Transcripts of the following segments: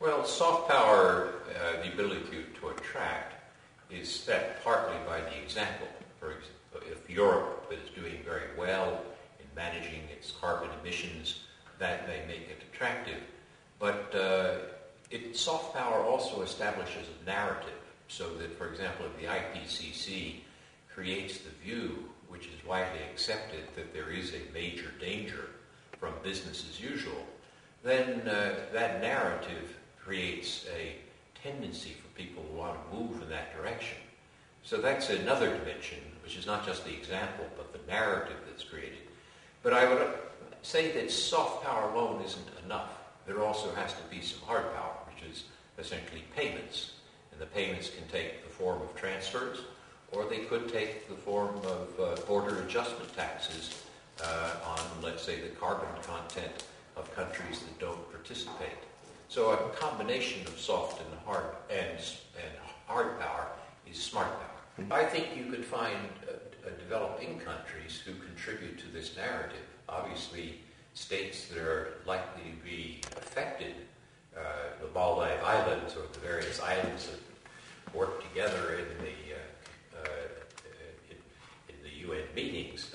Well, soft power, the ability to attract, is set partly by the example. For example, if Europe is doing very well in managing its carbon emissions, that may make it attractive. But soft power also establishes a narrative, so that, for example, if the IPCC creates the view, which is widely accepted, that there is a major danger from business as usual, then that narrative creates a tendency for people who want to move in that direction. So that's another dimension, which is not just the example, but the narrative that's created. But I would say that soft power alone isn't enough. There also has to be some hard power, which is essentially payments. And the payments can take the form of transfers, or they could take the form of border adjustment taxes on, let's say, the carbon content of countries that don't participate. So a combination of soft and hard power is smart power. I think you could find developing countries who contribute to this narrative. Obviously, states that are likely to be affected, the Maldive Islands or the various islands that work together in the UN meetings,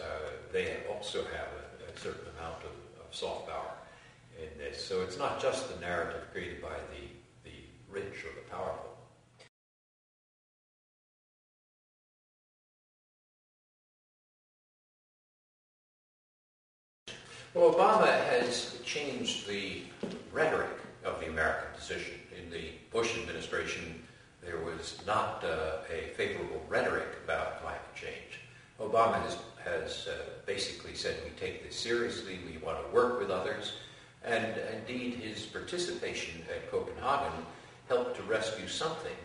they also have a certain amount of soft power in this. So it's not just the narrative created by the rich or the powerful. Well, Obama has changed the rhetoric of the American position. In the Bush administration, there was not a favorable rhetoric about climate change. Obama has basically said we take this seriously, we want to work with others, and indeed his participation at Copenhagen helped to rescue something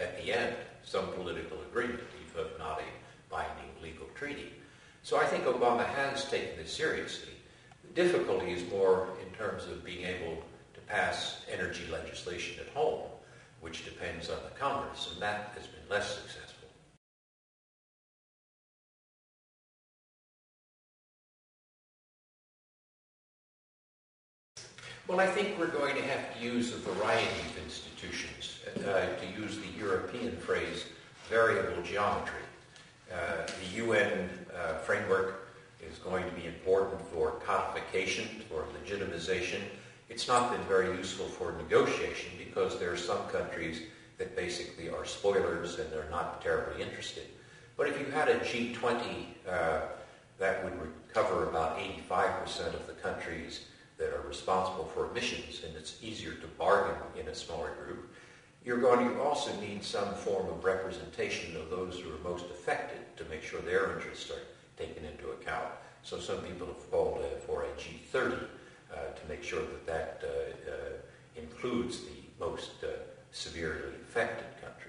at the end, some political agreement, if not a binding legal treaty. So I think Obama has taken this seriously. The difficulty is more in terms of being able to pass energy legislation at home, which depends on the Congress, and that has been less successful. Well, I think we're going to have to use a variety of institutions. To use the European phrase, variable geometry. The UN framework is going to be important for codification, for legitimization. It's not been very useful for negotiation because there are some countries that basically are spoilers and they're not terribly interested. But if you had a G20 that would cover about 85% of the countries that are responsible for emissions, and it's easier to bargain in a smaller group, you're going to also need some form of representation of those who are most affected to make sure their interests are taken into account. So some people have called for a G30 to make sure that includes the most severely affected countries.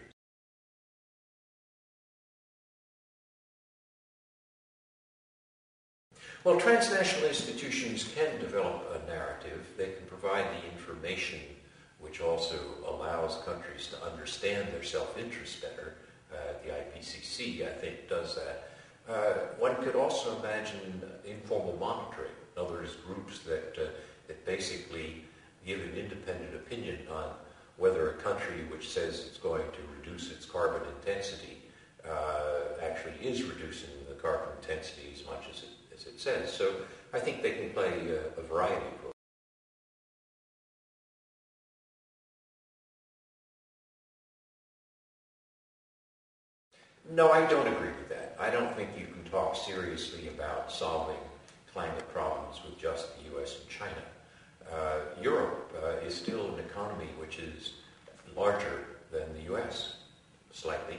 Well, transnational institutions can develop a narrative. They can provide the information which also allows countries to understand their self-interest better. The IPCC, I think, does that. One could also imagine informal monitoring. In other words, groups that basically give an independent opinion on whether a country which says it's going to reduce its carbon intensity actually is reducing the carbon intensity as much as it says. So I think they can play a variety of roles. No, I don't agree with that. I don't think you can talk seriously about solving climate problems with just the U.S. and China. Europe is still an economy which is larger than the U.S., slightly,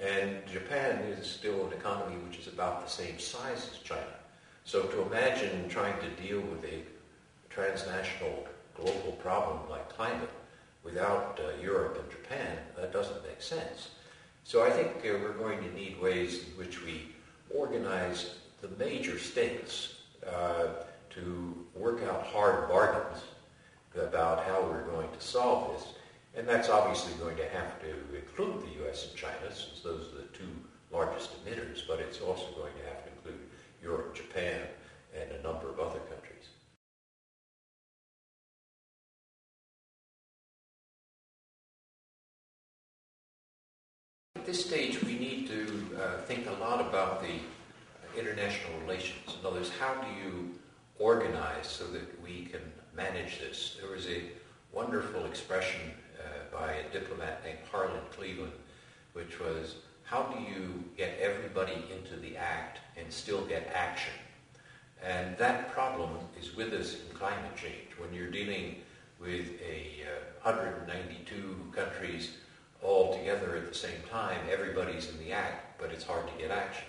and Japan is still an economy which is about the same size as China. So to imagine trying to deal with a transnational global problem like climate without Europe and Japan, that doesn't make sense. So I think we're going to need ways in which we organize the major states to work out hard bargains about how we're going to solve this. And that's obviously going to have to include the U.S. and China, since those are the two largest emitters, but it's also going to have to include Europe, Japan, and a number of other countries. at this stage, we need to think a lot about the international relations. In other words, how do you organize so that we can manage this? There was a wonderful expression by a diplomat named Harlan Cleveland, which was, how do you get everybody into the act and still get action? And that problem is with us in climate change. When you're dealing with 192 countries all together at the same time, everybody's in the act, but it's hard to get action.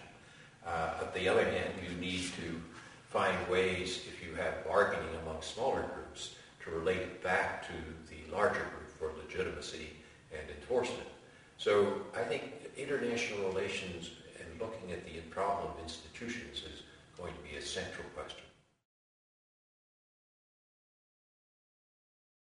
On the other hand, you need to find ways, if you have bargaining among smaller groups, to relate it back to the larger group for legitimacy and enforcement. So I think international relations and looking at the problem of institutions is going to be a central question.